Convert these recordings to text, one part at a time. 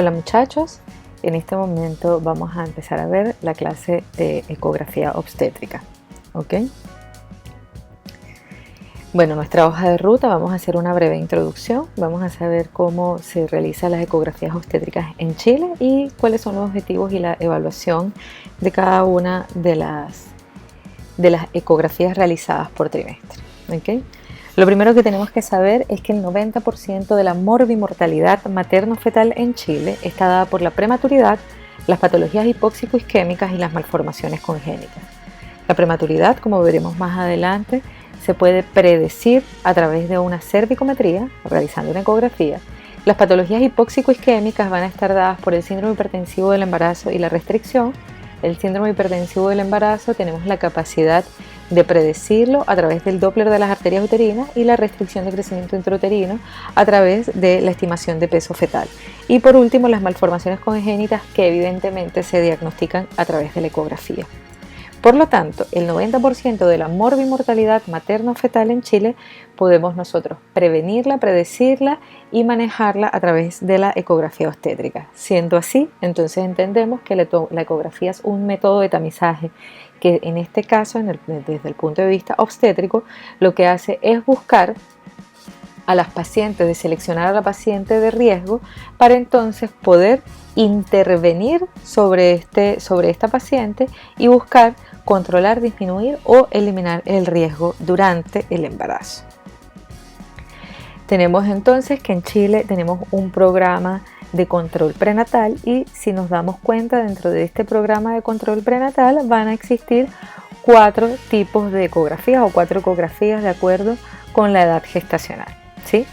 Hola muchachos, en este momento vamos a empezar a ver la clase de ecografía obstétrica, ¿ok? Bueno, nuestra hoja de ruta, vamos a hacer una breve introducción, vamos a saber cómo se realizan las ecografías obstétricas en Chile y cuáles son los objetivos y la evaluación de cada una de las ecografías realizadas por trimestre, ¿ok? Lo primero que tenemos que saber es que el 90% de la morbimortalidad materno-fetal en Chile está dada por la prematuridad, las patologías hipóxico-isquémicas y las malformaciones congénitas. La prematuridad, como veremos más adelante, se puede predecir a través de una cervicometría, realizando una ecografía. Las patologías hipóxico-isquémicas van a estar dadas por el síndrome hipertensivo del embarazo y la restricción. El síndrome hipertensivo del embarazo tenemos la capacidad de predecirlo a través del Doppler de las arterias uterinas y la restricción de crecimiento intrauterino a través de la estimación de peso fetal. Y por último, las malformaciones congénitas que evidentemente se diagnostican a través de la ecografía. Por lo tanto, el 90% de la morbimortalidad materno-fetal en Chile podemos nosotros prevenirla, predecirla y manejarla a través de la ecografía obstétrica. Siendo así, entonces entendemos que la ecografía es un método de tamizaje que en este caso, desde el punto de vista obstétrico, lo que hace es buscar a las pacientes, de seleccionar a la paciente de riesgo para entonces poder intervenir sobre esta paciente y buscar controlar, disminuir o eliminar el riesgo durante el embarazo. Tenemos entonces que en Chile tenemos un programa de control prenatal y si nos damos cuenta dentro de este programa de control prenatal van a existir 4 tipos de ecografías o 4 ecografías de acuerdo con la edad gestacional, ¿sí?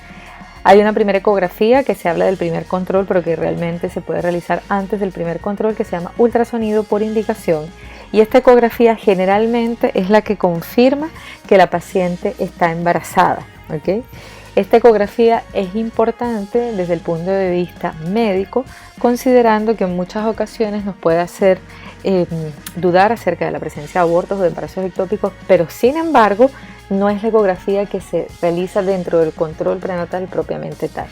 Hay una primera ecografía que se habla del primer control pero que realmente se puede realizar antes del primer control que se llama ultrasonido por indicación y esta ecografía generalmente es la que confirma que la paciente está embarazada, ¿ok? Esta ecografía es importante desde el punto de vista médico, considerando que en muchas ocasiones nos puede hacer dudar acerca de la presencia de abortos o de embarazos ectópicos, pero sin embargo no es la ecografía que se realiza dentro del control prenatal propiamente tal.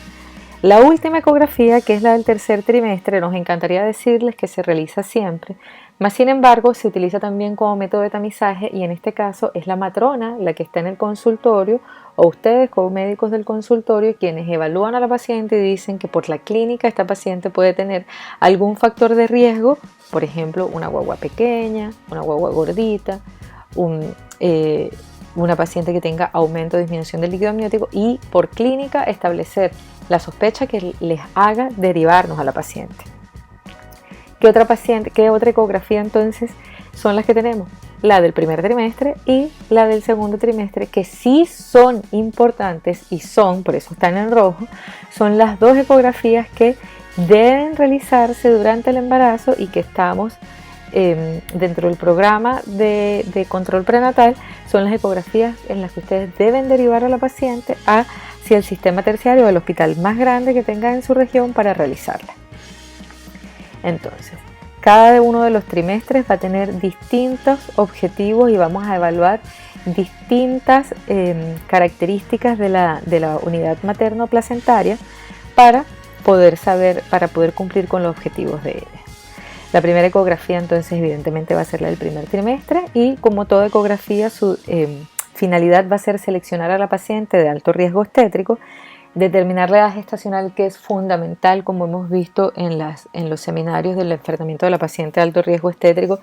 La última ecografía, que es la del tercer trimestre, nos encantaría decirles que se realiza siempre, mas sin embargo se utiliza también como método de tamizaje y en este caso es la matrona la que está en el consultorio o ustedes como médicos del consultorio quienes evalúan a la paciente y dicen que por la clínica esta paciente puede tener algún factor de riesgo, por ejemplo una guagua pequeña, una guagua gordita, una paciente que tenga aumento o disminución del líquido amniótico y por clínica establecer la sospecha que les haga derivarnos a la paciente. ¿Qué otra ecografía entonces son las que tenemos? La del primer trimestre y la del segundo trimestre, que sí son importantes y por eso están en rojo, son las 2 ecografías que deben realizarse durante el embarazo y que estamos dentro del programa de control prenatal, son las ecografías en las que ustedes deben derivar a la paciente hacia el sistema terciario o el hospital más grande que tengan en su región para realizarla. Entonces, cada uno de los trimestres va a tener distintos objetivos y vamos a evaluar distintas características de la unidad materno-placentaria para poder cumplir con los objetivos de ella. La primera ecografía entonces evidentemente va a ser la del primer trimestre y como toda ecografía su finalidad va a ser seleccionar a la paciente de alto riesgo obstétrico, determinar la edad gestacional que es fundamental como hemos visto en los seminarios del enfrentamiento de la paciente de alto riesgo obstétrico,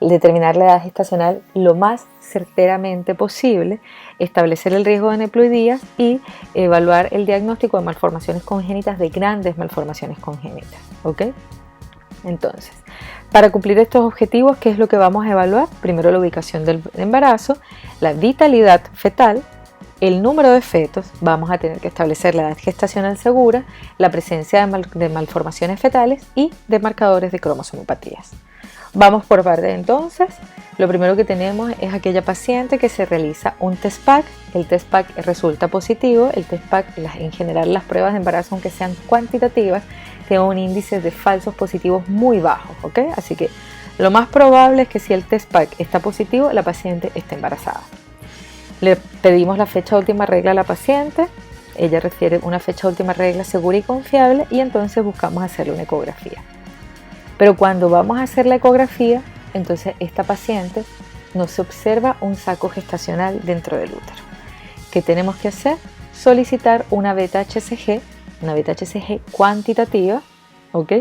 determinar la edad gestacional lo más certeramente posible, establecer el riesgo de aneuploidía y evaluar el diagnóstico de malformaciones congénitas, de grandes malformaciones congénitas, ¿ok? Entonces, para cumplir estos objetivos, ¿qué es lo que vamos a evaluar? Primero la ubicación del embarazo, la vitalidad fetal, el número de fetos, vamos a tener que establecer la edad gestacional segura, la presencia de malformaciones fetales y de marcadores de cromosomopatías. Vamos por parte entonces, lo primero que tenemos es aquella paciente que se realiza un test PAC, el test PAC resulta positivo, el test PAC en general las pruebas de embarazo aunque sean cuantitativas, tienen un índice de falsos positivos muy bajo, ¿ok? Así que lo más probable es que si el test PAC está positivo, la paciente está embarazada. Le pedimos la fecha de última regla a la paciente, ella refiere una fecha de última regla segura y confiable y entonces buscamos hacerle una ecografía. Pero cuando vamos a hacer la ecografía, entonces esta paciente no se observa un saco gestacional dentro del útero. ¿Qué tenemos que hacer? Solicitar una beta-HCG, cuantitativa, ¿ok?,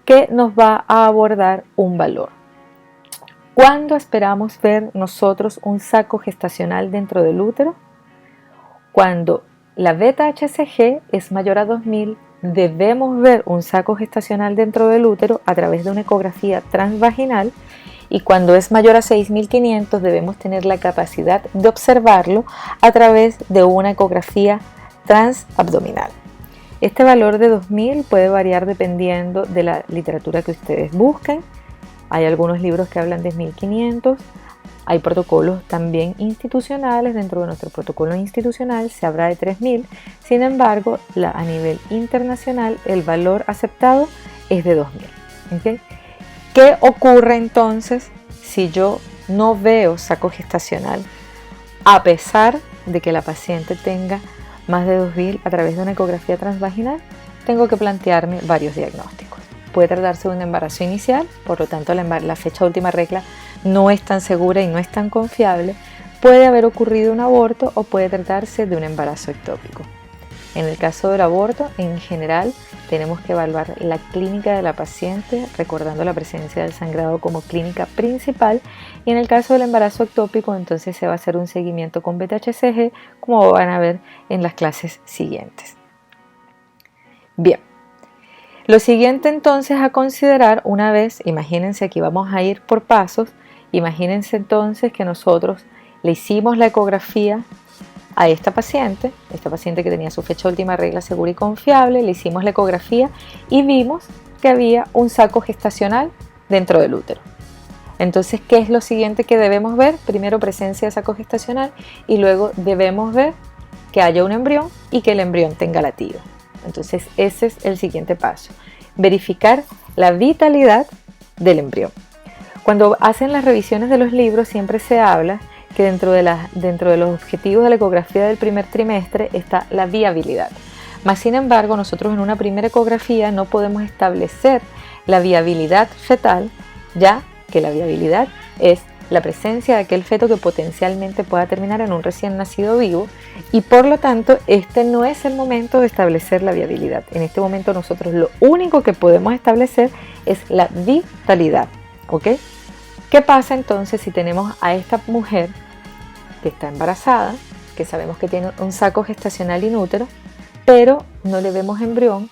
que nos va a abordar un valor. ¿Cuándo esperamos ver nosotros un saco gestacional dentro del útero? Cuando la beta-HCG es mayor a 2000, debemos ver un saco gestacional dentro del útero a través de una ecografía transvaginal, y cuando es mayor a 6500 debemos tener la capacidad de observarlo a través de una ecografía transabdominal. Este valor de 2000 puede variar dependiendo de la literatura que ustedes busquen. Hay algunos libros que hablan de 1500. Hay protocolos también institucionales. Dentro de nuestro protocolo institucional se habla de 3000. Sin embargo, a nivel internacional el valor aceptado es de 2000. ¿Okay? ¿Qué ocurre entonces si yo no veo saco gestacional a pesar de que la paciente tenga más de 2000 a través de una ecografía transvaginal? Tengo que plantearme varios diagnósticos. Puede tratarse de un embarazo inicial, por lo tanto la fecha de última regla no es tan segura y no es tan confiable. Puede haber ocurrido un aborto o puede tratarse de un embarazo ectópico. En el caso del aborto, en general, tenemos que evaluar la clínica de la paciente, recordando la presencia del sangrado como clínica principal. Y en el caso del embarazo ectópico, entonces se va a hacer un seguimiento con beta-HCG, como van a ver en las clases siguientes. Bien, lo siguiente entonces a considerar una vez, imagínense, aquí vamos a ir por pasos. Imagínense entonces que nosotros le hicimos la ecografía a esta paciente que tenía su fecha de última regla segura y confiable, le hicimos la ecografía y vimos que había un saco gestacional dentro del útero. Entonces, ¿qué es lo siguiente que debemos ver? Primero, presencia de saco gestacional, y luego debemos ver que haya un embrión y que el embrión tenga latido. Entonces, ese es el siguiente paso: verificar la vitalidad del embrión. Cuando hacen las revisiones de los libros siempre se habla que dentro de los objetivos de la ecografía del primer trimestre está la viabilidad. Mas, sin embargo, nosotros en una primera ecografía no podemos establecer la viabilidad fetal, ya que la viabilidad es la presencia de aquel feto que potencialmente pueda terminar en un recién nacido vivo, y por lo tanto este no es el momento de establecer la viabilidad. En este momento nosotros lo único que podemos establecer es la vitalidad, ¿ok? ¿Qué pasa entonces si tenemos a esta mujer que está embarazada, que sabemos que tiene un saco gestacional in útero, pero no le vemos embrión,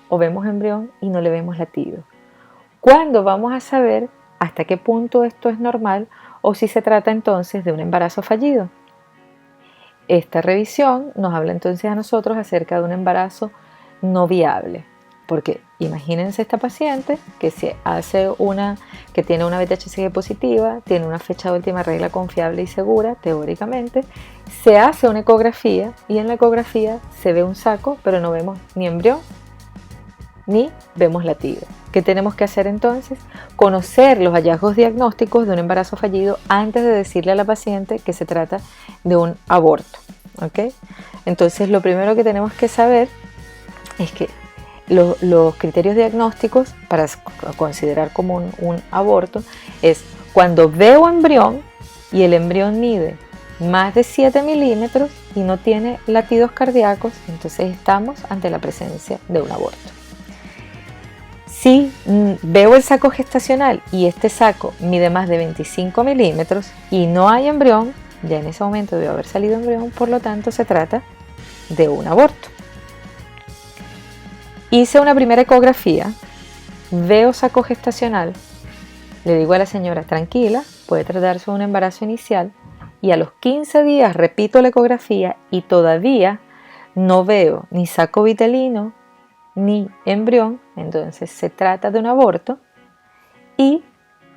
o vemos embrión y no le vemos latido? ¿Cuándo vamos a saber hasta qué punto esto es normal o si se trata entonces de un embarazo fallido? Esta revisión nos habla entonces a nosotros acerca de un embarazo no viable, porque imagínense esta paciente que que tiene una beta-HCG positiva, tiene una fecha de última regla confiable y segura, teóricamente, se hace una ecografía y en la ecografía se ve un saco, pero no vemos ni embrión ni vemos latido. ¿Qué tenemos que hacer entonces? Conocer los hallazgos diagnósticos de un embarazo fallido antes de decirle a la paciente que se trata de un aborto, ¿ok? Entonces, lo primero que tenemos que saber es que los criterios diagnósticos para considerar como un aborto es cuando veo embrión y el embrión mide más de 7 milímetros y no tiene latidos cardíacos, entonces estamos ante la presencia de un aborto. Si veo el saco gestacional y este saco mide más de 25 milímetros y no hay embrión, ya en ese momento debe haber salido embrión, por lo tanto se trata de un aborto. Hice una primera ecografía, veo saco gestacional, le digo a la señora, tranquila, puede tratarse de un embarazo inicial, y a los 15 días repito la ecografía y todavía no veo ni saco vitelino ni embrión, entonces se trata de un aborto. Y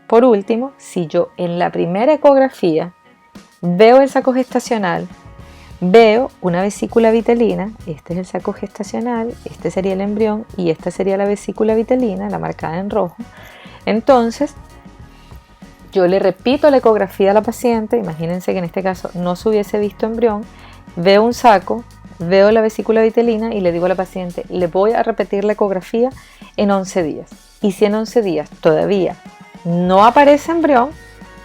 por último, si yo en la primera ecografía veo el saco gestacional, veo una vesícula vitelina, este es el saco gestacional, este sería el embrión y esta sería la vesícula vitelina, la marcada en rojo, entonces yo le repito la ecografía a la paciente, imagínense que en este caso no se hubiese visto embrión, veo un saco, veo la vesícula vitelina y le digo a la paciente, le voy a repetir la ecografía en 11 días. Y si en 11 días todavía no aparece embrión,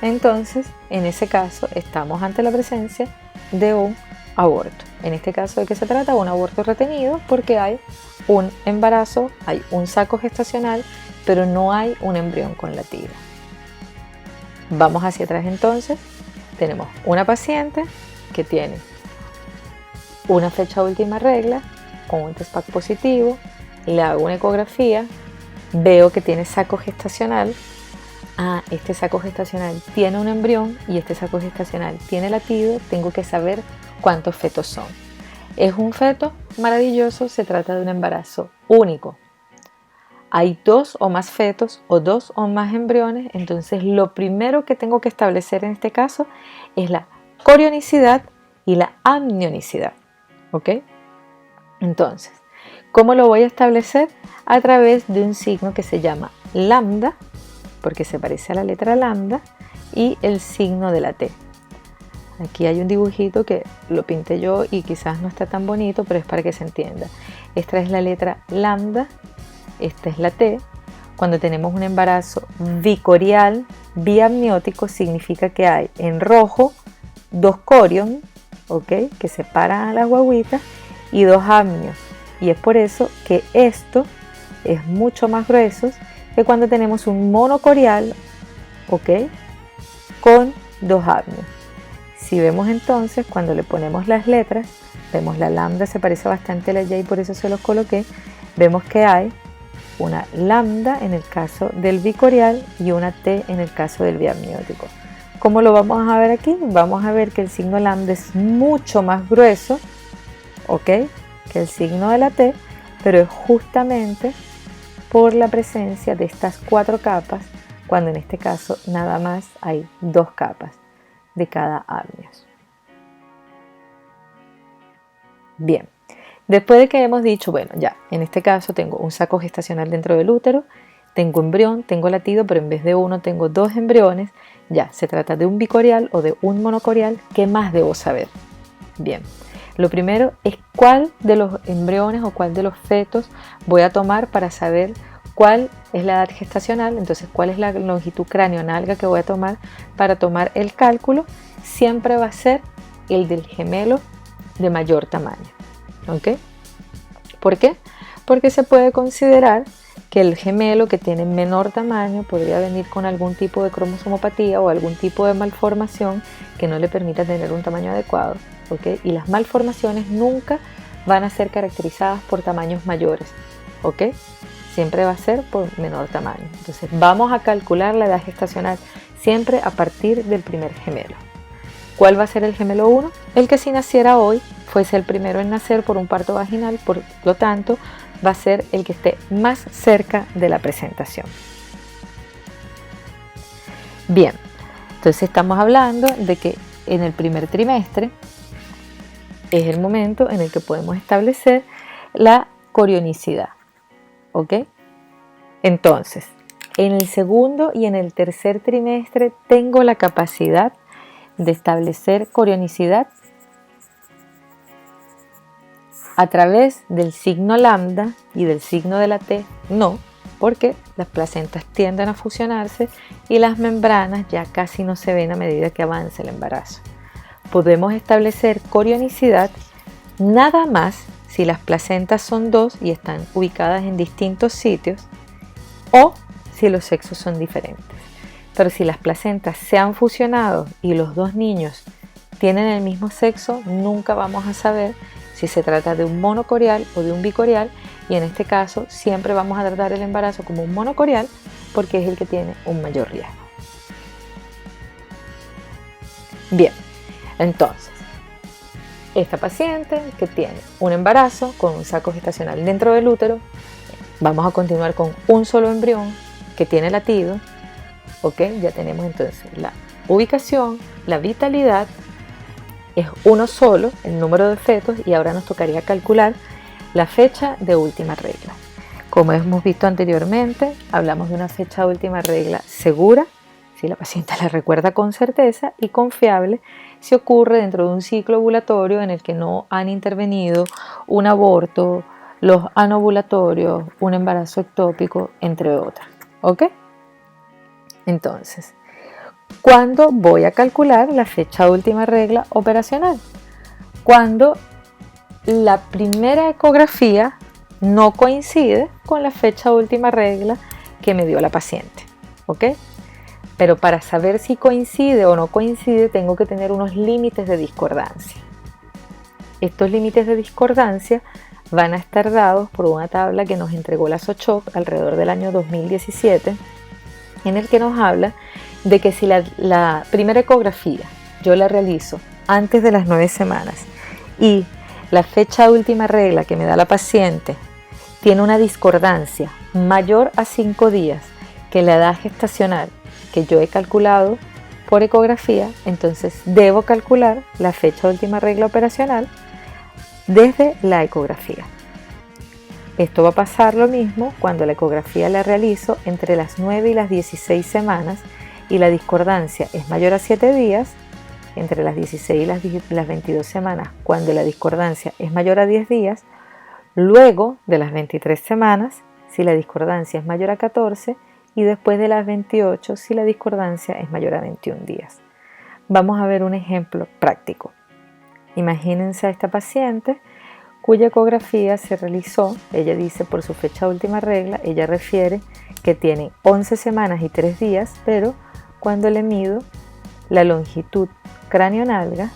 entonces en ese caso estamos ante la presencia de un aborto. En este caso, ¿de qué se trata? Un aborto retenido porque hay un embarazo, hay un saco gestacional, pero no hay un embrión con latido. Vamos hacia atrás entonces. Tenemos una paciente que tiene una fecha de última regla con un test PAC positivo, le hago una ecografía, veo que tiene saco gestacional. Este saco gestacional tiene un embrión y este saco gestacional tiene latido, tengo que saber cuántos fetos son. Es un feto maravilloso, se trata de un embarazo único. Hay 2 o más fetos o 2 o más embriones, entonces lo primero que tengo que establecer en este caso es la corionicidad y la amnionicidad. ¿Ok? Entonces, ¿cómo lo voy a establecer? A través de un signo que se llama lambda, porque se parece a la letra lambda, y el signo de la T. Aquí hay un dibujito que lo pinté yo y quizás no está tan bonito, pero es para que se entienda. Esta es la letra lambda, esta es la T. Cuando tenemos un embarazo bicorial, biamniótico, significa que hay en rojo 2 corion, ¿okay?, que separan a las guaguitas, y 2 amnios. Y es por eso que esto es mucho más grueso que cuando tenemos un monocorial, ¿ok?, con 2 amnios. Si vemos entonces, cuando le ponemos las letras, vemos la lambda se parece bastante a la Y, por eso se los coloqué. Vemos que hay una lambda en el caso del bicorial y una T en el caso del biamniótico. ¿Cómo lo vamos a ver aquí? Vamos a ver que el signo lambda es mucho más grueso, ¿ok?, que el signo de la T, pero es justamente por la presencia de estas 4 capas, cuando en este caso nada más hay 2 capas de cada amnios. Bien, después de que hemos dicho, bueno, ya, en este caso tengo un saco gestacional dentro del útero, tengo embrión, tengo latido, pero en vez de uno tengo 2 embriones, ya, se trata de un bicorial o de un monocorial, ¿qué más debo saber? Bien, lo primero es cuál de los embriones o cuál de los fetos voy a tomar para saber cuál es la edad gestacional, entonces cuál es la longitud craneonalga que voy a tomar para tomar el cálculo. Siempre va a ser el del gemelo de mayor tamaño. ¿Ok? ¿Por qué? Porque se puede considerar que el gemelo que tiene menor tamaño podría venir con algún tipo de cromosomopatía o algún tipo de malformación que no le permita tener un tamaño adecuado. ¿Ok? Y las malformaciones nunca van a ser caracterizadas por tamaños mayores. ¿Ok? Siempre va a ser por menor tamaño. Entonces vamos a calcular la edad gestacional siempre a partir del primer gemelo. ¿Cuál va a ser el gemelo 1? El que si naciera hoy fuese el primero en nacer por un parto vaginal, por lo tanto va a ser el que esté más cerca de la presentación. Bien, entonces estamos hablando de que en el primer trimestre es el momento en el que podemos establecer la corionicidad. ¿Ok? Entonces, en el segundo y en el tercer trimestre tengo la capacidad de establecer corionicidad a través del signo lambda y del signo de la T. No, porque las placentas tienden a fusionarse y las membranas ya casi no se ven a medida que avanza el embarazo. Podemos establecer corionicidad nada más si las placentas son 2 y están ubicadas en distintos sitios, o si los sexos son diferentes. Pero si las placentas se han fusionado y los 2 niños tienen el mismo sexo, nunca vamos a saber si se trata de un monocorial o de un bicorial, y en este caso siempre vamos a tratar el embarazo como un monocorial porque es el que tiene un mayor riesgo. Bien, entonces, esta paciente que tiene un embarazo con un saco gestacional dentro del útero, vamos a continuar con un solo embrión que tiene latido. ¿Ok? Ya tenemos entonces la ubicación, la vitalidad, es uno solo, el número de fetos, y ahora nos tocaría calcular la fecha de última regla. Como hemos visto anteriormente, hablamos de una fecha de última regla segura si la paciente la recuerda con certeza, y confiable si ocurre dentro de un ciclo ovulatorio en el que no han intervenido un aborto, los anovulatorios, un embarazo ectópico, entre otras. ¿Ok? Entonces, ¿cuándo voy a calcular la fecha de última regla operacional? Cuando la primera ecografía no coincide con la fecha de última regla que me dio la paciente. ¿Ok? Pero para saber si coincide o no coincide, tengo que tener unos límites de discordancia. Estos límites de discordancia van a estar dados por una tabla que nos entregó la SOCHOC alrededor del año 2017, en el que nos habla de que si la primera ecografía yo la realizo antes de las 9 semanas y la fecha de última regla que me da la paciente tiene una discordancia mayor a 5 días que la edad gestacional que yo he calculado por ecografía, entonces debo calcular la fecha de última regla operacional desde la ecografía. Esto va a pasar lo mismo cuando la ecografía la realizo entre las 9 y las 16 semanas y la discordancia es mayor a 7 días, entre las 16 y las 22 semanas cuando la discordancia es mayor a 10 días, luego de las 23 semanas si la discordancia es mayor a 14 y después de las 28 si la discordancia es mayor a 21 días. Vamos a ver un ejemplo práctico. Imagínense a esta paciente cuya ecografía se realizó, ella dice por su fecha de última regla, ella refiere que tiene 11 semanas y 3 días, pero cuando le mido la longitud cráneo-nalga,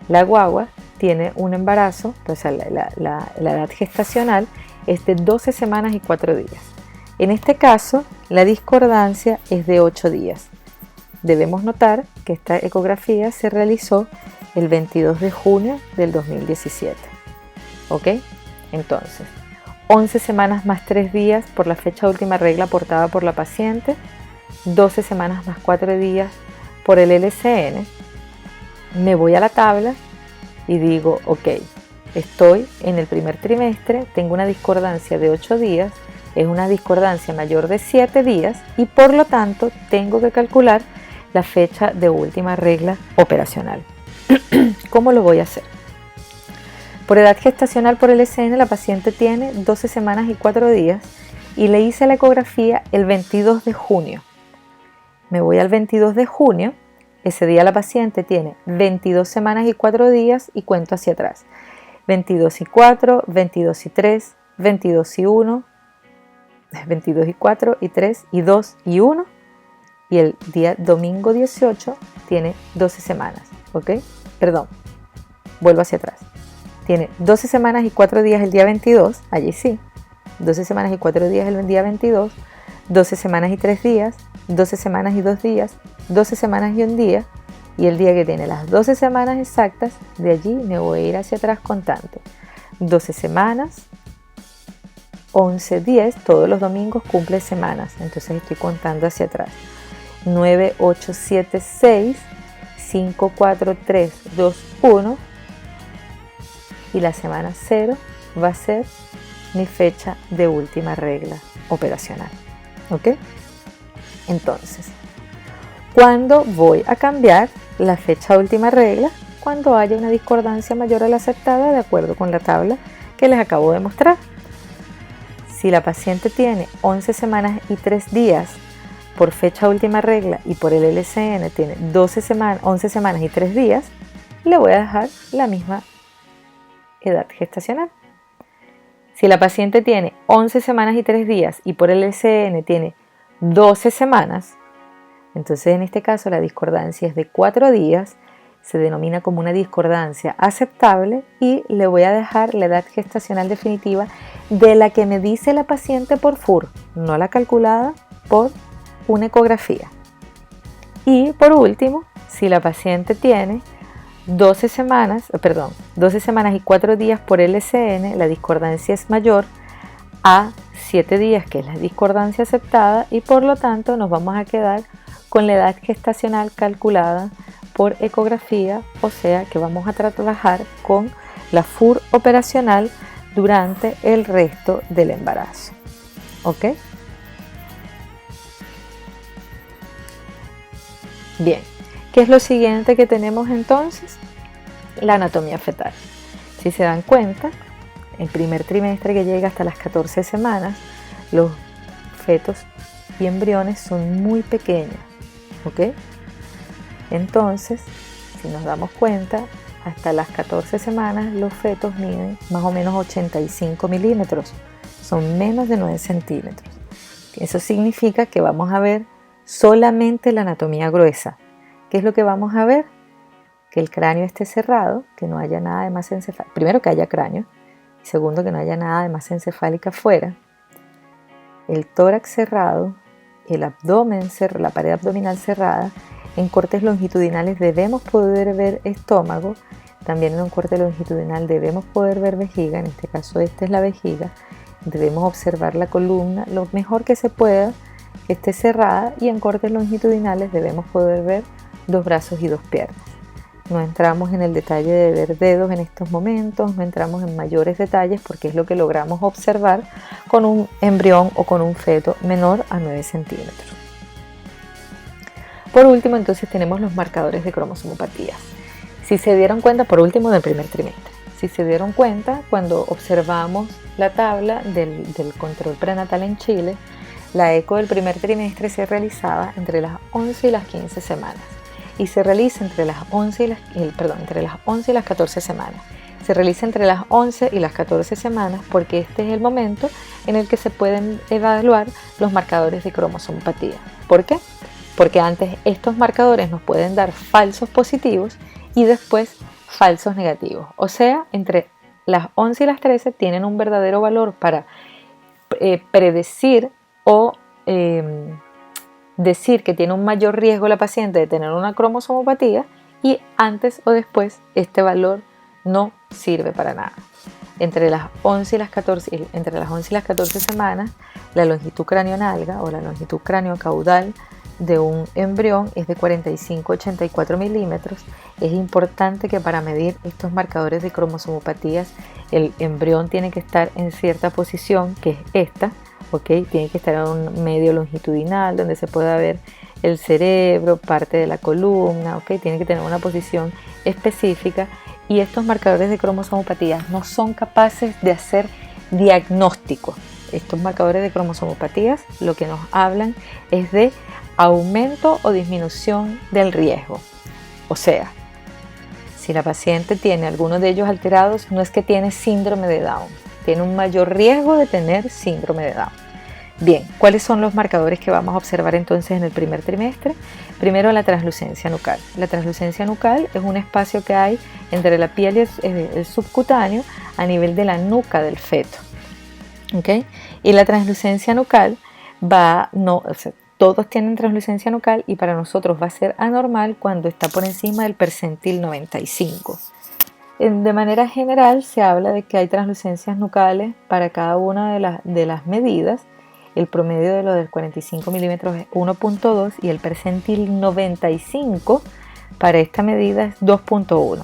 la guagua tiene un embarazo, o sea, la edad gestacional es de 12 semanas y 4 días. En este caso, la discordancia es de 8 días. Debemos notar que esta ecografía se realizó el 22 de junio del 2017. ¿Ok? Entonces, 11 semanas más 3 días por la fecha de última regla aportada por la paciente, 12 semanas más 4 días por el LCN. Me voy a la tabla y digo, ok, estoy en el primer trimestre, tengo una discordancia de 8 días, es una discordancia mayor de 7 días y por lo tanto tengo que calcular la fecha de última regla operacional. ¿Cómo lo voy a hacer? Por edad gestacional por LCN la paciente tiene 12 semanas y 4 días y le hice la ecografía el 22 de junio. Me voy al 22 de junio, ese día la paciente tiene 22 semanas y 4 días y cuento hacia atrás. 22 y 4, 22 y 3, 22 y 1, 22 y 4 y 3 y 2 y 1 y el día domingo 18 tiene 12 semanas, ¿ok? Perdón, vuelvo hacia atrás. Tiene 12 semanas y 4 días el día 22, allí sí, 12 semanas y 4 días el día 22, 12 semanas y 3 días, 12 semanas y 2 días, 12 semanas y 1 día, y el día que tiene las 12 semanas exactas, de allí me voy a ir hacia atrás contando. 12 semanas, 11, 10, todos los domingos cumple semanas, entonces estoy contando hacia atrás. 9, 8, 7, 6, 5, 4, 3, 2, 1, y la semana 0 va a ser mi fecha de última regla operacional. ¿Ok? Entonces, ¿cuándo voy a cambiar la fecha de última regla? Cuando haya una discordancia mayor a la aceptada de acuerdo con la tabla que les acabo de mostrar. Si la paciente tiene 11 semanas y 3 días por fecha de última regla y por el LCN tiene 11 semanas y 3 días, le voy a dejar la misma edad gestacional. Si la paciente tiene 11 semanas y 3 días y por el LCN tiene 12 semanas, entonces en este caso la discordancia es de 4 días, se denomina como una discordancia aceptable y le voy a dejar la edad gestacional definitiva de la que me dice la paciente por FUR, no la calculada por una ecografía. Y por último, si la paciente tiene 12 semanas y 4 días por LCN, la discordancia es mayor a 7 días, que es la discordancia aceptada, y por lo tanto nos vamos a quedar con la edad gestacional calculada por ecografía, o sea que vamos a trabajar con la FUR operacional durante el resto del embarazo. ¿Ok? Bien, ¿qué es lo siguiente que tenemos entonces? La anatomía fetal. Si se dan cuenta, el primer trimestre que llega hasta las 14 semanas, los fetos y embriones son muy pequeños, ¿ok? Entonces, si nos damos cuenta, hasta las 14 semanas los fetos miden más o menos 85 milímetros, son menos de 9 centímetros. Eso significa que vamos a ver solamente la anatomía gruesa. ¿Qué es lo que vamos a ver? Que el cráneo esté cerrado, que no haya nada de masa encefálica. Primero, que haya cráneo. Segundo, que no haya nada de masa encefálica afuera. El tórax cerrado, el abdomen, la pared abdominal cerrada. En cortes longitudinales debemos poder ver estómago. También en un corte longitudinal debemos poder ver vejiga. En este caso, esta es la vejiga. Debemos observar la columna lo mejor que se pueda, que esté cerrada. Y en cortes longitudinales debemos poder ver 2 brazos y 2 piernas. No entramos en el detalle de ver dedos en estos momentos, no entramos en mayores detalles porque es lo que logramos observar con un embrión o con un feto menor a 9 centímetros. Por último, entonces tenemos los marcadores de cromosomopatías. Si se dieron cuenta, por último, del primer trimestre, si se dieron cuenta cuando observamos la tabla del control prenatal en Chile, la eco del primer trimestre se realizaba entre las 11 y las 15 semanas. Y se realiza entre las 11 y las 14 semanas. Se realiza entre las 11 y las 14 semanas porque este es el momento en el que se pueden evaluar los marcadores de cromosomopatía. ¿Por qué? Porque antes estos marcadores nos pueden dar falsos positivos y después falsos negativos. O sea, entre las 11 y las 13 tienen un verdadero valor para predecir o decir que tiene un mayor riesgo la paciente de tener una cromosomopatía, y antes o después este valor no sirve para nada. Entre las 11 y las 14 semanas, la longitud craneonalga o la longitud craneocaudal de un embrión es de 45-84 milímetros. Es importante que para medir estos marcadores de cromosomopatías el embrión tiene que estar en cierta posición, que es esta, ¿okay? Tiene que estar en un medio longitudinal donde se pueda ver el cerebro, parte de la columna, ¿okay? Tiene que tener una posición específica, y estos marcadores de cromosomopatías no son capaces de hacer diagnóstico. Estos marcadores de cromosomopatías lo que nos hablan es de aumento o disminución del riesgo. O sea, si la paciente tiene alguno de ellos alterados, no es que tiene síndrome de Down, tiene un mayor riesgo de tener síndrome de Down. Bien, ¿cuáles son los marcadores que vamos a observar entonces en el primer trimestre? Primero, la translucencia nucal. La translucencia nucal es un espacio que hay entre la piel y el subcutáneo a nivel de la nuca del feto. ¿Okay? Y la translucencia nucal todos tienen translucencia nucal, y para nosotros va a ser anormal cuando está por encima del percentil 95. De manera general se habla de que hay translucencias nucales para cada una de las medidas. El promedio de lo del 45 milímetros es 1.2 y el percentil 95 para esta medida es 2.1.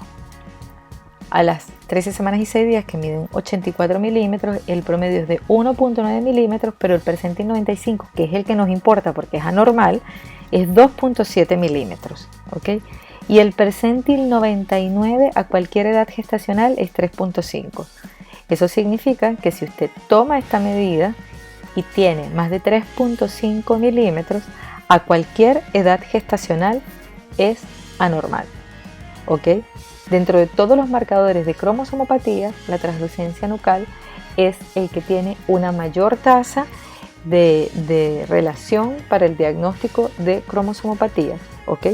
A las 13 semanas y 6 días, que miden 84 milímetros, el promedio es de 1.9 milímetros, pero el percentil 95, que es el que nos importa porque es anormal, es 2.7 milímetros. ¿Okay? Y el percentil 99 a cualquier edad gestacional es 3.5. Eso significa que si usted toma esta medida y tiene más de 3.5 milímetros, a cualquier edad gestacional es anormal. ¿Ok? Dentro de todos los marcadores de cromosomopatía, la translucencia nucal es el que tiene una mayor tasa de relación para el diagnóstico de cromosomopatías. ¿Ok?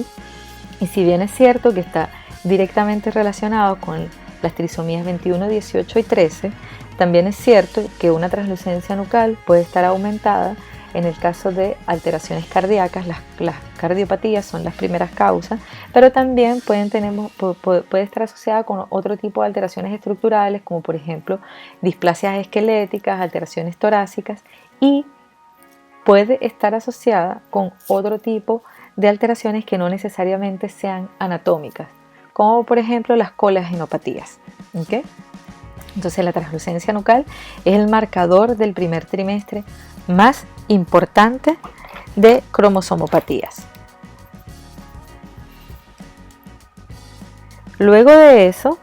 Y si bien es cierto que está directamente relacionado con las trisomías 21, 18 y 13, también es cierto que una translucencia nucal puede estar aumentada en el caso de alteraciones cardíacas. Las cardiopatías son las primeras causas, pero también puede estar asociada con otro tipo de alteraciones estructurales, como por ejemplo displasias esqueléticas, alteraciones torácicas, y puede estar asociada con otro tipo de alteraciones que no necesariamente sean anatómicas, como por ejemplo las colagenopatías. ¿Okay? Entonces la translucencia nucal es el marcador del primer trimestre más importante de cromosomopatías. Luego de eso,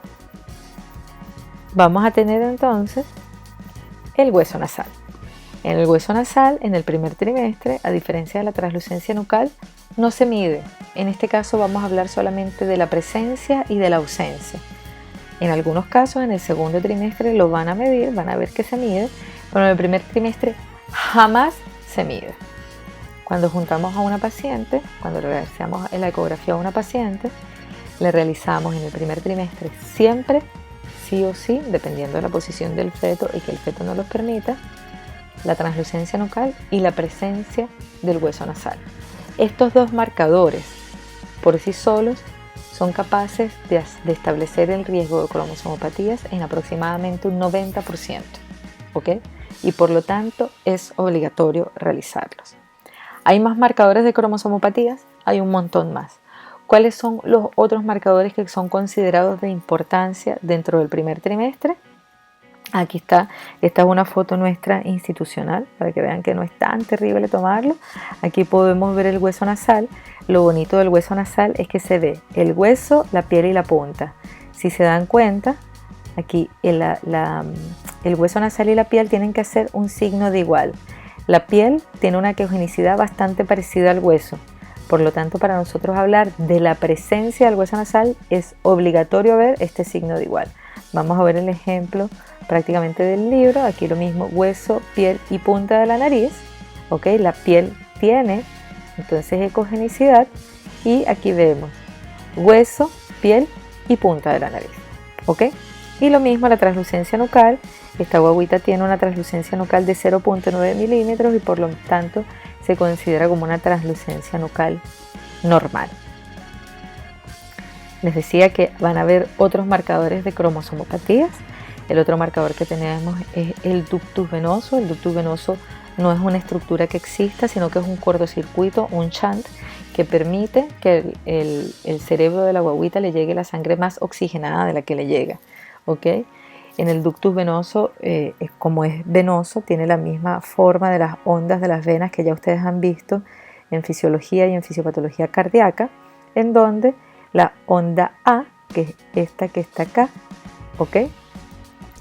vamos a tener entonces el hueso nasal. En el hueso nasal, en el primer trimestre, a diferencia de la translucencia nucal, no se mide. En este caso vamos a hablar solamente de la presencia y de la ausencia. En algunos casos, en el segundo trimestre lo van a medir, van a ver que se mide, pero en el primer trimestre jamás se mide. Cuando juntamos a una paciente, cuando realizamos la ecografía a una paciente, le realizamos en el primer trimestre siempre, sí o sí, dependiendo de la posición del feto y que el feto no lo permita, la translucencia nucal y la presencia del hueso nasal. Estos dos marcadores, por sí solos, son capaces de establecer el riesgo de cromosomopatías en aproximadamente un 90%, ¿ok? Y por lo tanto es obligatorio realizarlos. ¿Hay más marcadores de cromosomopatías? Hay un montón más. ¿Cuáles son los otros marcadores que son considerados de importancia dentro del primer trimestre? Aquí está, esta es una foto nuestra institucional para que vean que no es tan terrible tomarlo. Aquí podemos ver el hueso nasal. Lo bonito del hueso nasal es que se ve el hueso, la piel y la punta. Si se dan cuenta, aquí el hueso nasal y la piel tienen que hacer un signo de igual. La piel tiene una queogenicidad bastante parecida al hueso. Por lo tanto, para nosotros hablar de la presencia del hueso nasal es obligatorio ver este signo de igual. Vamos a ver el ejemplo prácticamente del libro. Aquí lo mismo, hueso, piel y punta de la nariz. ¿Ok? La piel tiene entonces ecogenicidad y aquí vemos hueso, piel y punta de la nariz. ¿Ok? Y lo mismo la translucencia nucal. Esta guaguita tiene una translucencia nucal de 0.9 milímetros y por lo tanto se considera como una translucencia nucal normal. Les decía que van a haber otros marcadores de cromosomopatías. El otro marcador que tenemos es el ductus venoso. El ductus venoso no es una estructura que exista, sino que es un cortocircuito, un shunt, que permite que el cerebro de la guaguita le llegue la sangre más oxigenada de la que le llega. ¿Ok? En el ductus venoso, como es venoso, tiene la misma forma de las ondas de las venas que ya ustedes han visto en fisiología y en fisiopatología cardíaca, en donde la onda A, que es esta que está acá, ¿ok?,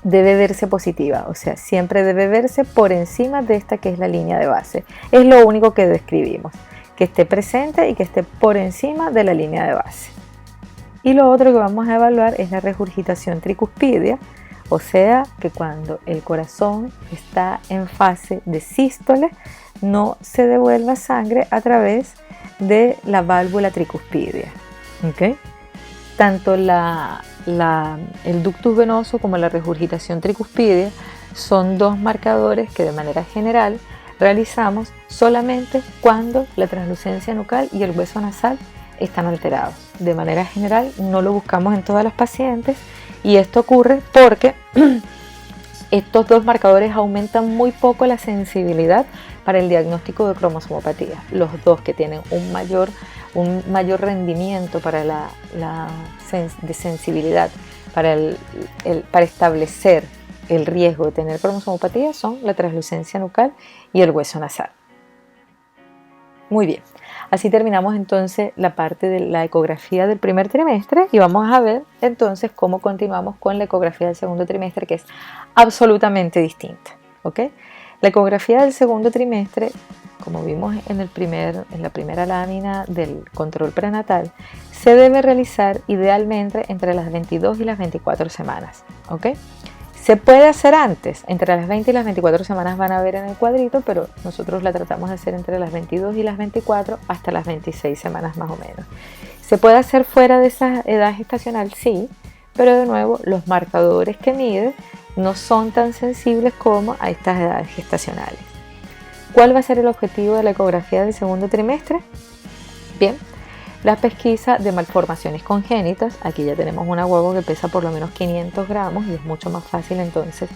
debe verse positiva, o sea, siempre debe verse por encima de esta que es la línea de base. Es lo único que describimos, que esté presente y que esté por encima de la línea de base. Y lo otro que vamos a evaluar es la regurgitación tricuspidia, o sea, que cuando el corazón está en fase de sístole, no se devuelva sangre a través de la válvula tricuspidia. ¿Okay? Tanto el ductus venoso como la regurgitación tricuspidia son dos marcadores que de manera general realizamos solamente cuando la translucencia nucal y el hueso nasal están alterados. De manera general no lo buscamos en todas las pacientes y esto ocurre porque estos dos marcadores aumentan muy poco la sensibilidad para el diagnóstico de cromosomopatía. Los dos que tienen un mayor rendimiento para de sensibilidad para establecer el riesgo de tener cromosomopatía son la translucencia nucal y el hueso nasal. Muy bien, así terminamos entonces la parte de la ecografía del primer trimestre y vamos a ver entonces cómo continuamos con la ecografía del segundo trimestre, que es absolutamente distinta. ¿Ok? La ecografía del segundo trimestre, como vimos en la primera lámina del control prenatal, se debe realizar idealmente entre las 22 y las 24 semanas. ¿Ok? Se puede hacer antes, entre las 20 y las 24 semanas van a ver en el cuadrito, pero nosotros la tratamos de hacer entre las 22 y las 24 hasta las 26 semanas más o menos. ¿Se puede hacer fuera de esa edad gestacional? Sí, pero de nuevo los marcadores que mide no son tan sensibles como a estas edades gestacionales. ¿Cuál va a ser el objetivo de la ecografía del segundo trimestre? Bien, la pesquisa de malformaciones congénitas. Aquí ya tenemos una guagua que pesa por lo menos 500 gramos y es mucho más fácil entonces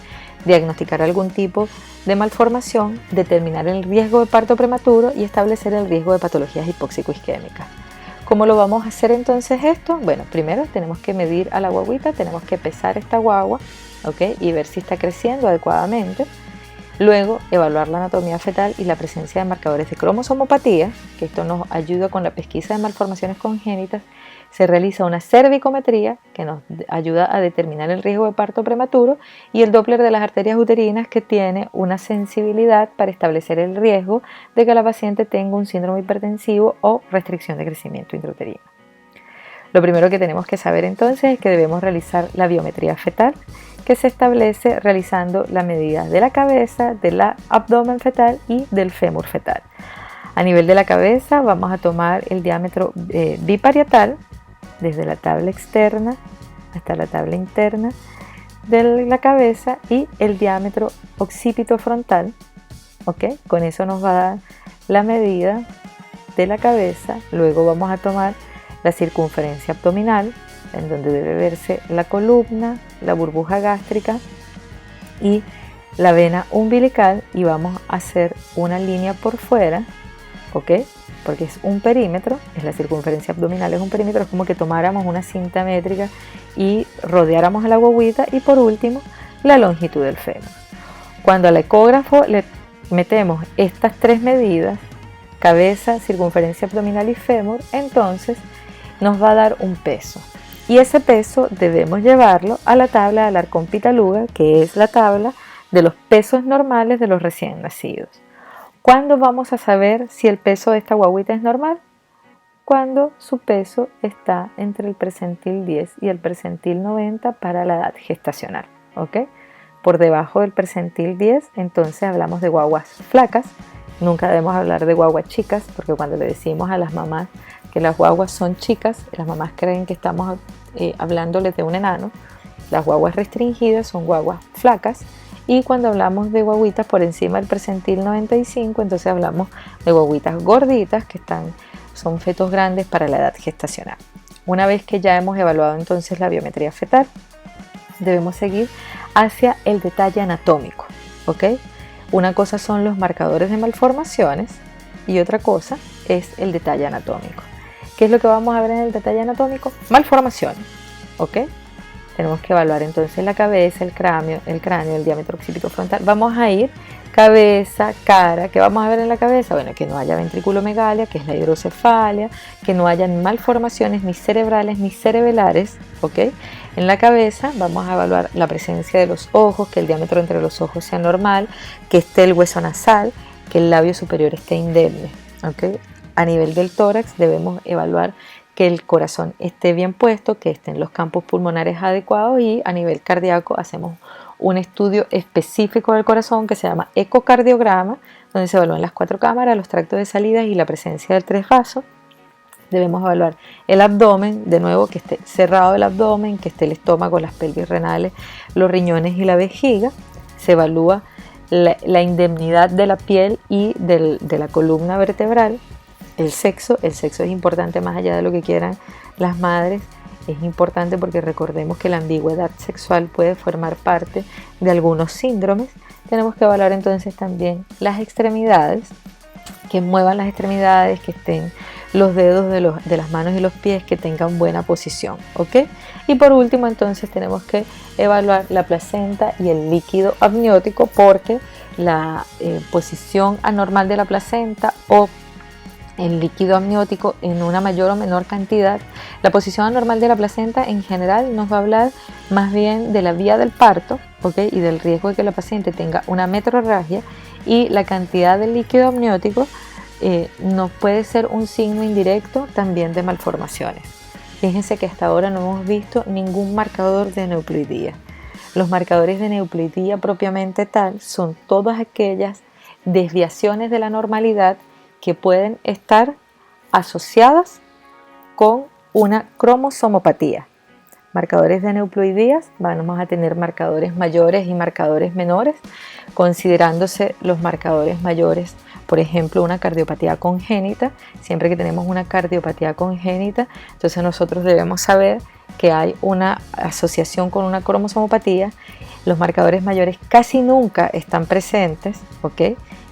diagnosticar algún tipo de malformación, determinar el riesgo de parto prematuro y establecer el riesgo de patologías hipóxico-isquémicas. ¿Cómo lo vamos a hacer entonces esto? Bueno, primero tenemos que medir a la guaguita, tenemos que pesar esta guagua, ¿ok?, y ver si está creciendo adecuadamente. Luego, evaluar la anatomía fetal y la presencia de marcadores de cromosomopatía, que esto nos ayuda con la pesquisa de malformaciones congénitas. Se realiza una cervicometría, que nos ayuda a determinar el riesgo de parto prematuro, y el Doppler de las arterias uterinas, que tiene una sensibilidad para establecer el riesgo de que la paciente tenga un síndrome hipertensivo o restricción de crecimiento intrauterino. Lo primero que tenemos que saber entonces es que debemos realizar la biometría fetal, que se establece realizando la medida de la cabeza, del abdomen fetal y del fémur fetal. A nivel de la cabeza vamos a tomar el diámetro biparietal, desde la tabla externa hasta la tabla interna de la cabeza, y el diámetro occipito frontal. ¿Okay? Con eso nos va a dar la medida de la cabeza. Luego vamos a tomar la circunferencia abdominal, en donde debe verse la columna, la burbuja gástrica y la vena umbilical, y vamos a hacer una línea por fuera, ¿ok? Porque es un perímetro, es la circunferencia abdominal, es un perímetro, es como que tomáramos una cinta métrica y rodeáramos a la guagüita, y por último la longitud del fémur. Cuando al ecógrafo le metemos estas tres medidas, cabeza, circunferencia abdominal y fémur, entonces nos va a dar un peso, y ese peso debemos llevarlo a la tabla de Alarcón-Pitaluga, que es la tabla de los pesos normales de los recién nacidos. ¿Cuándo vamos a saber si el peso de esta guagüita es normal? Cuando su peso está entre el percentil 10 y el percentil 90 para la edad gestacional, ¿ok? Por debajo del percentil 10, entonces hablamos de guaguas flacas. Nunca debemos hablar de guaguas chicas, porque cuando le decimos a las mamás que las guaguas son chicas, las mamás creen que estamos hablándoles de un enano. Las guaguas restringidas son guaguas flacas, y cuando hablamos de guaguitas por encima del percentil 95, entonces hablamos de guaguitas gorditas, que son fetos grandes para la edad gestacional. Una vez que ya hemos evaluado entonces la biometría fetal, debemos seguir hacia el detalle anatómico, ¿ok? Una cosa son los marcadores de malformaciones y otra cosa es el detalle anatómico. ¿Qué es lo que vamos a ver en el detalle anatómico? Malformaciones, ¿ok? Tenemos que evaluar entonces la cabeza, el cráneo, el diámetro occipito frontal. Vamos a ir cabeza, cara. ¿Qué vamos a ver en la cabeza? Bueno, que no haya ventriculomegalia, que es la hidrocefalia, que no haya malformaciones ni cerebrales ni cerebelares, ¿ok? En la cabeza vamos a evaluar la presencia de los ojos, que el diámetro entre los ojos sea normal, que esté el hueso nasal, que el labio superior esté indemne, ¿ok? A nivel del tórax debemos evaluar que el corazón esté bien puesto, que estén los campos pulmonares adecuados, y a nivel cardíaco hacemos un estudio específico del corazón que se llama ecocardiograma, donde se evalúan las 4 cámaras, los tractos de salida y la presencia de 3 vasos. Debemos evaluar el abdomen, de nuevo que esté cerrado el abdomen, que esté el estómago, las pelvis renales, los riñones y la vejiga. Se evalúa la indemnidad de la piel y de la columna vertebral. El sexo es importante, más allá de lo que quieran las madres, es importante porque recordemos que la ambigüedad sexual puede formar parte de algunos síndromes. Tenemos que evaluar entonces también las extremidades, que muevan las extremidades, que estén los dedos de las manos y los pies, que tengan buena posición, ¿ok? Y por último entonces tenemos que evaluar la placenta y el líquido amniótico, porque la posición anormal de la placenta o el líquido amniótico en una mayor o menor cantidad. La posición anormal de la placenta en general nos va a hablar más bien de la vía del parto, ¿okay? Y del riesgo de que la paciente tenga una metrorragia, y la cantidad de líquido amniótico nos puede ser un signo indirecto también de malformaciones. Fíjense que hasta ahora no hemos visto ningún marcador de neuploidía. Los marcadores de neuploidía propiamente tal son todas aquellas desviaciones de la normalidad que pueden estar asociadas con una cromosomopatía. Marcadores de neuploidías, vamos a tener marcadores mayores y marcadores menores, considerándose los marcadores mayores, por ejemplo, una cardiopatía congénita. Siempre que tenemos una cardiopatía congénita, entonces nosotros debemos saber que hay una asociación con una cromosomopatía. Los marcadores mayores casi nunca están presentes, ¿ok?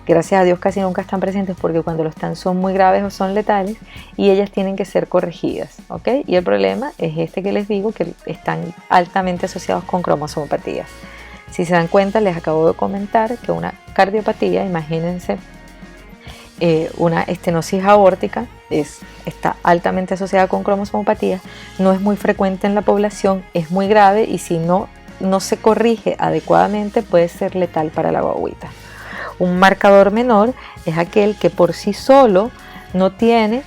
Gracias a Dios casi nunca están presentes, porque cuando lo están son muy graves o son letales, y ellas tienen que ser corregidas, ¿ok? Y el problema es este que les digo, que están altamente asociados con cromosomopatías. Si se dan cuenta, les acabo de comentar que una cardiopatía, imagínense, una estenosis aórtica, está altamente asociada con cromosomopatía, no es muy frecuente en la población, es muy grave y si no se corrige adecuadamente puede ser letal para la guagüita. Un marcador menor es aquel que por sí solo no tiene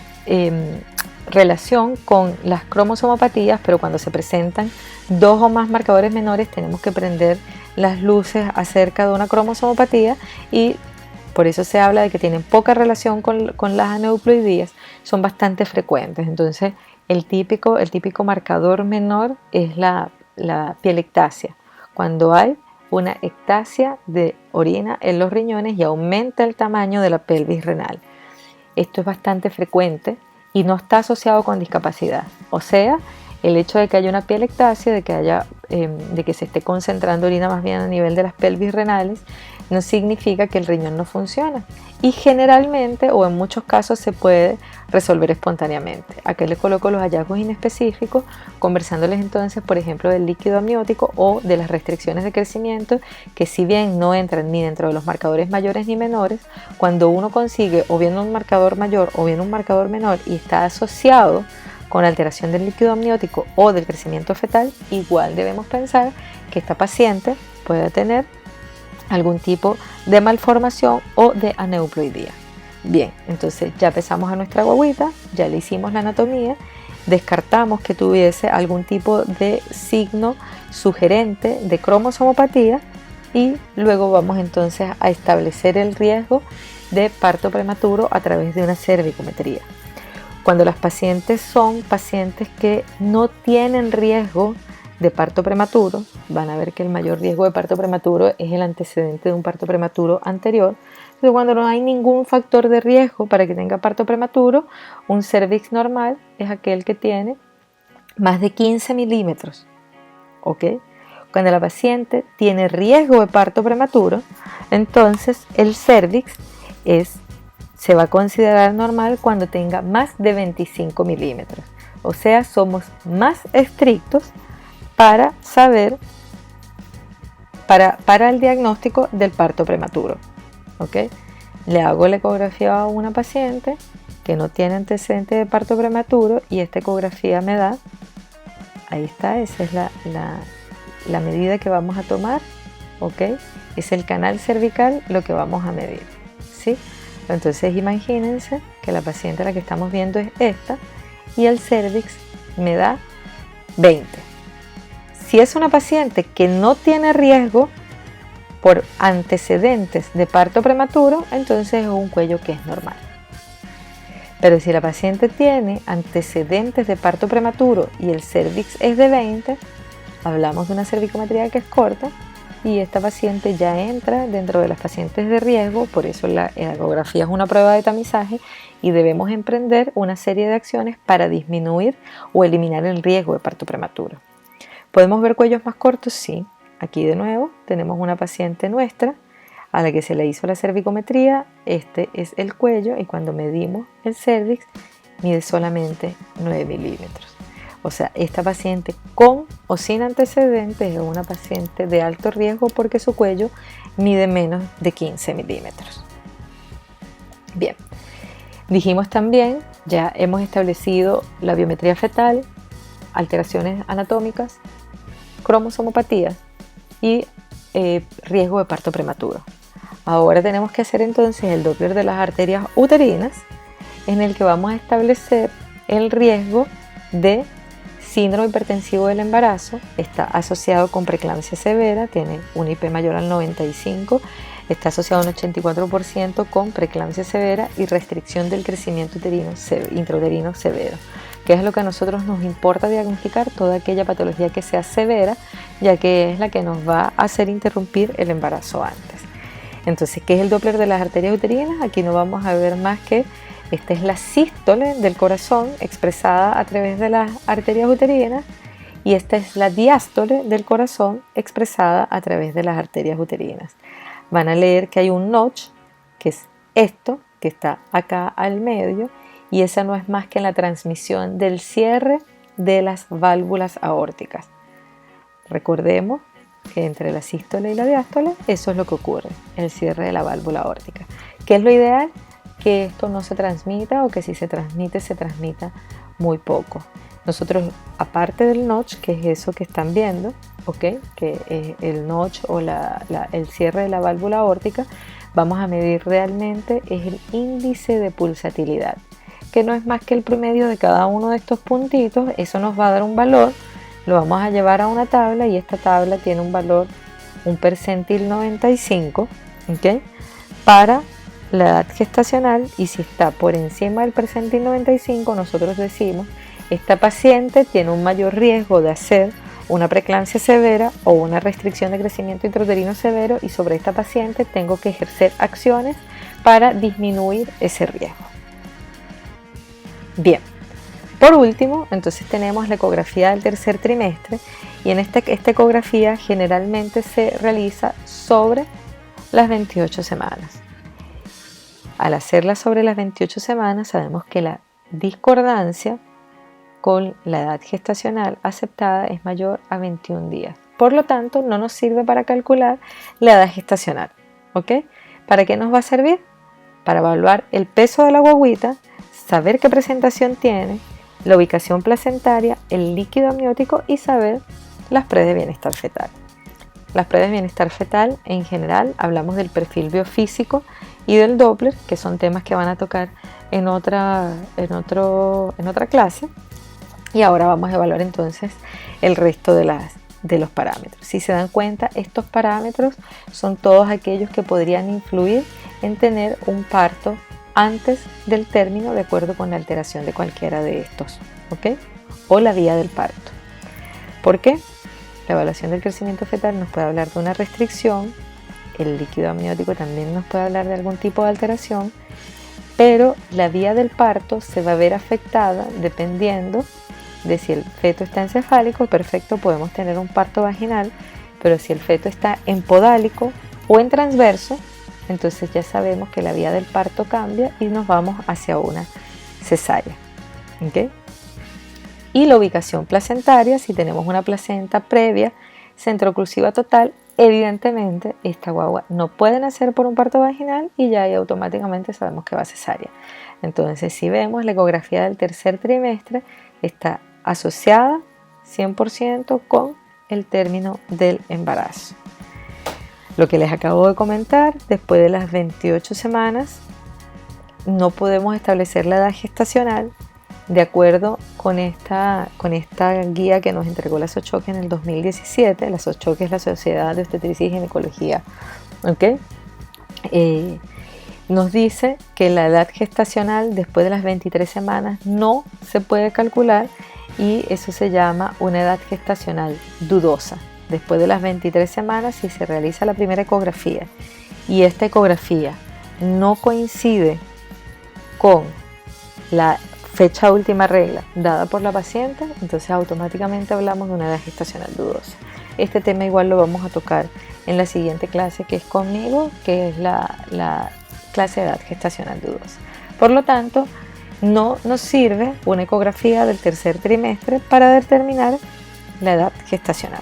relación con las cromosomopatías, pero cuando se presentan dos o más marcadores menores tenemos que prender las luces acerca de una cromosomopatía y por eso se habla de que tienen poca relación con las aneuploidías, son bastante frecuentes. Entonces el típico marcador menor es la pielectasia, cuando hay una ectasia de orina en los riñones y aumenta el tamaño de la pelvis renal. Esto es bastante frecuente y no está asociado con discapacidad. O sea, el hecho de que haya una pielectasia, de que se esté concentrando orina más bien a nivel de las pelvis renales, no significa que el riñón no funciona. Y generalmente, o en muchos casos, se puede resolver espontáneamente. Aquí les coloco los hallazgos inespecíficos, conversándoles entonces, por ejemplo, del líquido amniótico o de las restricciones de crecimiento, que si bien no entran ni dentro de los marcadores mayores ni menores, cuando uno consigue o bien un marcador mayor o bien un marcador menor y está asociado con alteración del líquido amniótico o del crecimiento fetal, igual debemos pensar que esta paciente puede tener algún tipo de malformación o de aneuploidía. Bien, entonces ya pesamos a nuestra guagüita, ya le hicimos la anatomía, descartamos que tuviese algún tipo de signo sugerente de cromosomopatía y luego vamos entonces a establecer el riesgo de parto prematuro a través de una cervicometría. Cuando las pacientes son pacientes que no tienen riesgo de parto prematuro, van a ver que el mayor riesgo de parto prematuro es el antecedente de un parto prematuro anterior. Pero cuando no hay ningún factor de riesgo para que tenga parto prematuro, un cervix normal es aquel que tiene más de 15 milímetros. ¿Ok? Cuando la paciente tiene riesgo de parto prematuro, entonces el cervix se va a considerar normal cuando tenga más de 25 milímetros. O sea, somos más estrictos para saber, para el diagnóstico del parto prematuro. ¿Okay? Le hago la ecografía a una paciente que no tiene antecedentes de parto prematuro y esta ecografía me da, ahí está, esa es la medida que vamos a tomar. ¿Okay? Es el canal cervical lo que vamos a medir, ¿sí? Entonces imagínense que la paciente a la que estamos viendo es esta y el cervix me da 20. Si es una paciente que no tiene riesgo por antecedentes de parto prematuro, entonces es un cuello que es normal. Pero si la paciente tiene antecedentes de parto prematuro y el cervix es de 20, hablamos de una cervicometría que es corta y esta paciente ya entra dentro de las pacientes de riesgo, por eso la ecografía es una prueba de tamizaje y debemos emprender una serie de acciones para disminuir o eliminar el riesgo de parto prematuro. ¿Podemos ver cuellos más cortos? Sí. Aquí de nuevo tenemos una paciente nuestra a la que se le hizo la cervicometría. Este es el cuello y cuando medimos el cervix mide solamente 9 milímetros. O sea, esta paciente con o sin antecedentes es una paciente de alto riesgo porque su cuello mide menos de 15 milímetros. Bien, dijimos también, ya hemos establecido la biometría fetal, alteraciones anatómicas, cromosomopatías y riesgo de parto prematuro. Ahora tenemos que hacer entonces el Doppler de las arterias uterinas, en el que vamos a establecer el riesgo de síndrome hipertensivo del embarazo. Está asociado con preeclampsia severa, tiene un IP mayor al 95, está asociado un 84% con preeclampsia severa y restricción del crecimiento intrauterino severo, que es lo que a nosotros nos importa diagnosticar, toda aquella patología que sea severa, ya que es la que nos va a hacer interrumpir el embarazo antes. Entonces, ¿qué es el Doppler de las arterias uterinas? Aquí no vamos a ver más que esta es la sístole del corazón expresada a través de las arterias uterinas y esta es la diástole del corazón expresada a través de las arterias uterinas. Van a leer que hay un notch, que es esto, que está acá al medio, y esa no es más que la transmisión del cierre de las válvulas aórticas. Recordemos que entre la sístole y la diástole, eso es lo que ocurre, el cierre de la válvula aórtica. ¿Qué es lo ideal? Que esto no se transmita, o que si se transmita muy poco. Nosotros, aparte del notch, que es eso que están viendo, ¿okay? Que es el notch o el cierre de la válvula aórtica, vamos a medir realmente es el índice de pulsatilidad, que no es más que el promedio de cada uno de estos puntitos. Eso nos va a dar un valor, lo vamos a llevar a una tabla, y esta tabla tiene un valor, un percentil 95, ¿okay? Para la edad gestacional, y si está por encima del percentil 95, nosotros decimos, esta paciente tiene un mayor riesgo de hacer una preeclampsia severa o una restricción de crecimiento intrauterino severo, y sobre esta paciente tengo que ejercer acciones para disminuir ese riesgo. Bien, por último, entonces tenemos la ecografía del tercer trimestre, y en esta ecografía generalmente se realiza sobre las 28 semanas. Al hacerla sobre las 28 semanas, sabemos que la discordancia con la edad gestacional aceptada es mayor a 21 días. Por lo tanto, no nos sirve para calcular la edad gestacional. ¿Ok? ¿Para qué nos va a servir? Para evaluar el peso de la guagüita, saber qué presentación tiene, la ubicación placentaria, el líquido amniótico, y saber las pruebas de bienestar fetal. Las pruebas de bienestar fetal, en general, hablamos del perfil biofísico y del Doppler, que son temas que van a tocar en otra clase. Y ahora vamos a evaluar entonces el resto de los parámetros. Si se dan cuenta, estos parámetros son todos aquellos que podrían influir en tener un parto antes del término, de acuerdo con la alteración de cualquiera de estos, ¿ok? O la vía del parto. ¿Por qué? La evaluación del crecimiento fetal nos puede hablar de una restricción, el líquido amniótico también nos puede hablar de algún tipo de alteración, pero la vía del parto se va a ver afectada dependiendo de si el feto está encefálico. Perfecto, podemos tener un parto vaginal, pero si el feto está en podálico o en transverso, entonces ya sabemos que la vía del parto cambia y nos vamos hacia una cesárea. ¿Okay? Y la ubicación placentaria, si tenemos una placenta previa, centrooclusiva total, evidentemente esta guagua no puede nacer por un parto vaginal, y ya ahí automáticamente sabemos que va a cesárea. Entonces, si vemos, la ecografía del tercer trimestre está asociada 100% con el término del embarazo. Lo que les acabo de comentar, después de las 28 semanas no podemos establecer la edad gestacional, de acuerdo con esta guía que nos entregó la SOCHOC en el 2017. La SOCHOC es la Sociedad de Obstetricia y Ginecología. ¿Okay? Nos dice que la edad gestacional después de las 23 semanas no se puede calcular, y eso se llama una edad gestacional dudosa. Después de las 23 semanas, si se realiza la primera ecografía y esta ecografía no coincide con la fecha última regla dada por la paciente, entonces automáticamente hablamos de una edad gestacional dudosa. Este tema igual lo vamos a tocar en la siguiente clase, que es conmigo, que es la clase de edad gestacional dudosa. Por lo tanto, no nos sirve una ecografía del tercer trimestre para determinar la edad gestacional.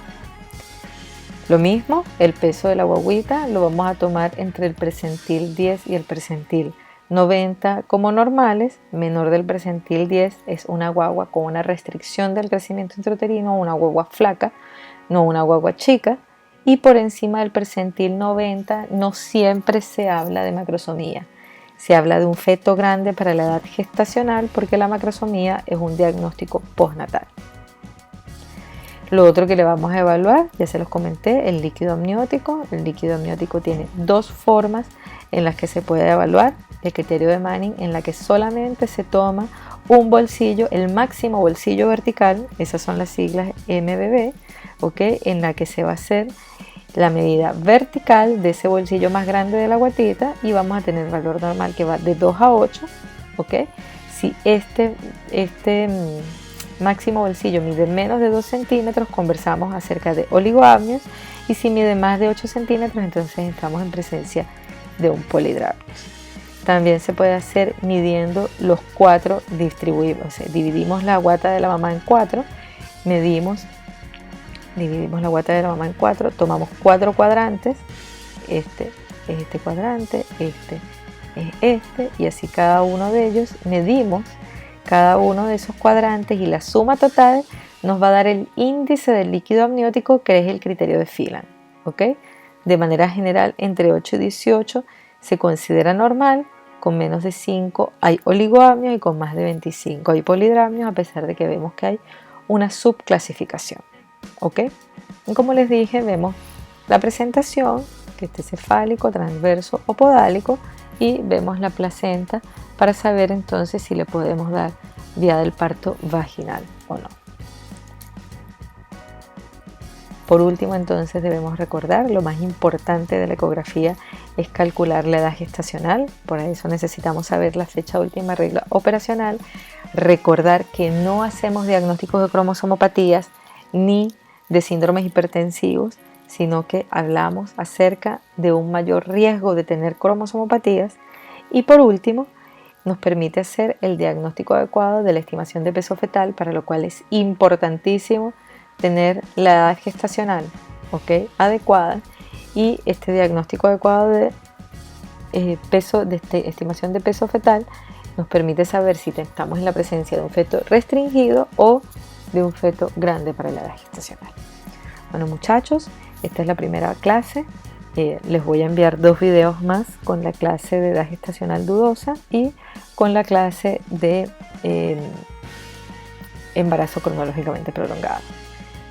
Lo mismo, el peso de la guagüita lo vamos a tomar entre el percentil 10 y el percentil 90 como normales. Menor del percentil 10 es una guagua con una restricción del crecimiento intrauterino, una guagua flaca, no una guagua chica. Y por encima del percentil 90 no siempre se habla de macrosomía. Se habla de un feto grande para la edad gestacional, porque la macrosomía es un diagnóstico postnatal. Lo otro que le vamos a evaluar, ya se los comenté, el líquido amniótico. El líquido amniótico tiene dos formas en las que se puede evaluar. El criterio de Manning, en la que solamente se toma un bolsillo, el máximo bolsillo vertical, esas son las siglas MBB, ¿okay? En la que se va a hacer la medida vertical de ese bolsillo más grande de la guatita, y vamos a tener el valor normal que va de 2 a 8, ¿okay? Si este máximo bolsillo mide menos de 2 centímetros, conversamos acerca de oligoamnios, y si mide más de 8 centímetros, entonces estamos en presencia de un polidramnios. También se puede hacer midiendo los 4 distribuidos, o sea, dividimos la guata de la mamá en 4, medimos dividimos la guata de la mamá en 4, tomamos 4 cuadrantes, este es este cuadrante, este es este, y así cada uno de ellos medimos cada uno de esos cuadrantes y la suma total nos va a dar el índice del líquido amniótico, que es el criterio de Phelan, ¿ok? De manera general, entre 8 y 18 se considera normal, con menos de 5 hay oligoamnios y con más de 25 hay polidramnios, a pesar de que vemos que hay una subclasificación, ¿ok? Y como les dije, vemos la presentación, que esté cefálico, transverso o podálico, y vemos la placenta para saber entonces si le podemos dar vía del parto vaginal o no. Por último, entonces, debemos recordar, lo más importante de la ecografía es calcular la edad gestacional. Por eso necesitamos saber la fecha de última regla operacional. Recordar que no hacemos diagnósticos de cromosomopatías ni de síndromes hipertensivos, sino que hablamos acerca de un mayor riesgo de tener cromosomopatías. Y por último, nos permite hacer el diagnóstico adecuado de la estimación de peso fetal, para lo cual es importantísimo tener la edad gestacional, ¿ok?, adecuada, y este diagnóstico adecuado de estimación de peso fetal nos permite saber si estamos en la presencia de un feto restringido o de un feto grande para la edad gestacional. Bueno, muchachos, esta es la primera clase. Les voy a enviar 2 videos más con la clase de edad gestacional dudosa y con la clase de embarazo cronológicamente prolongado.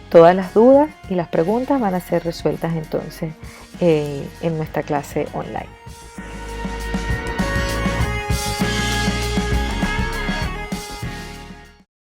Todas las dudas y las preguntas van a ser resueltas entonces en nuestra clase online.